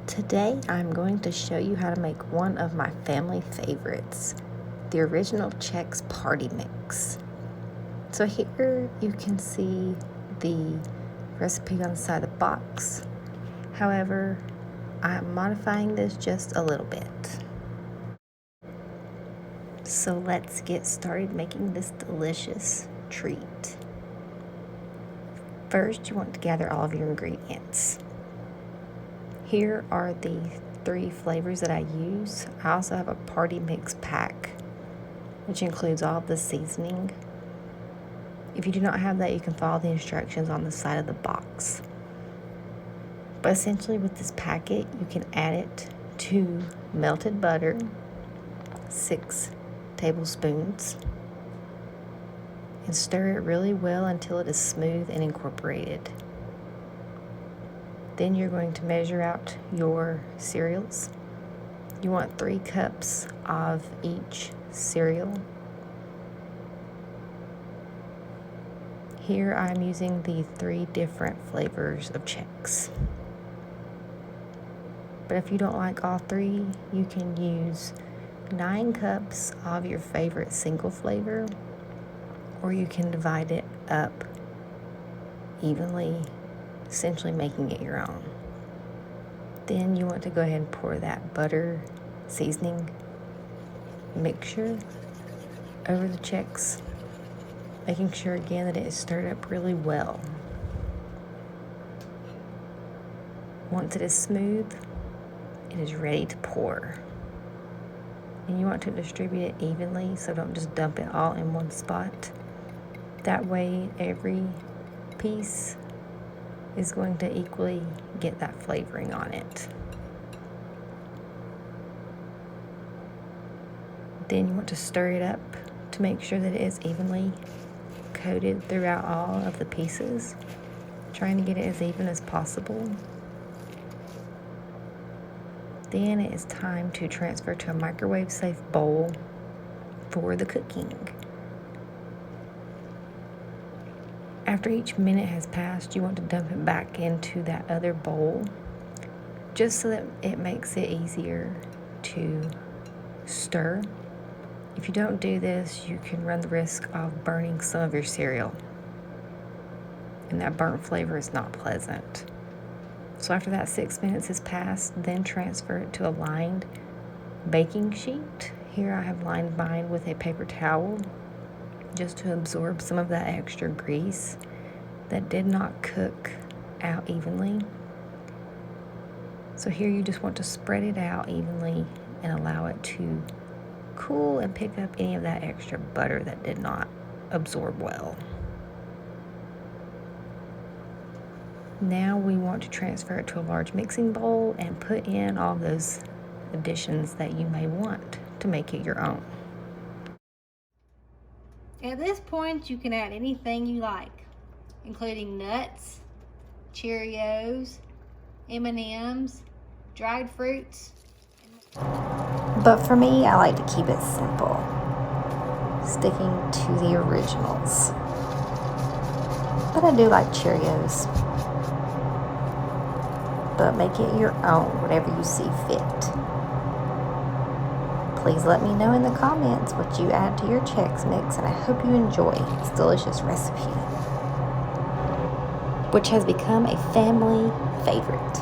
Today I'm going to show you how to make one of my family favorites, the original Chex party mix. So here you can see the recipe on the side of the box. However, I'm modifying this just a little bit. So let's get started making this delicious treat. First, you want to gather all of your ingredients. Here are the 3 flavors that I use. I also have a party mix pack, which includes all of the seasoning. If you do not have that, you can follow the instructions on the side of the box. But essentially with this packet, you can add it to melted butter, 6 tablespoons, and stir it really well until it is smooth and incorporated. Then you're going to measure out your cereals. You want 3 cups of each cereal. Here I'm using the 3 different flavors of Chex. But if you don't like all 3, you can use 9 cups of your favorite single flavor, or you can divide it up evenly, essentially making it your own. Then you want to go ahead and pour that butter seasoning mixture over the Chex, making sure again that it is stirred up really well. Once it is smooth, it is ready to pour. And you want to distribute it evenly, so don't just dump it all in one spot. That way every piece is going to equally get that flavoring on it. Then you want to stir it up to make sure that it is evenly coated throughout all of the pieces, trying to get it as even as possible. Then it is time to transfer to a microwave safe bowl for the cooking. After each minute has passed, you want to dump it back into that other bowl, just so that it makes it easier to stir. If you don't do this, you can run the risk of burning some of your cereal, and that burnt flavor is not pleasant. So after that 6 minutes has passed, then transfer it to a lined baking sheet. Here I have lined mine with a paper towel, just to absorb some of that extra grease that did not cook out evenly. So here you just want to spread it out evenly and allow it to cool and pick up any of that extra butter that did not absorb well. Now we want to transfer it to a large mixing bowl and put in all those additions that you may want to make it your own. At this point, you can add anything you like, including nuts, Cheerios, M&Ms, dried fruits. But for me, I like to keep it simple, sticking to the originals. But I do like Cheerios. But make it your own, whatever you see fit. Please let me know in the comments what you add to your Chex mix, and I hope you enjoy this delicious recipe, which has become a family favorite.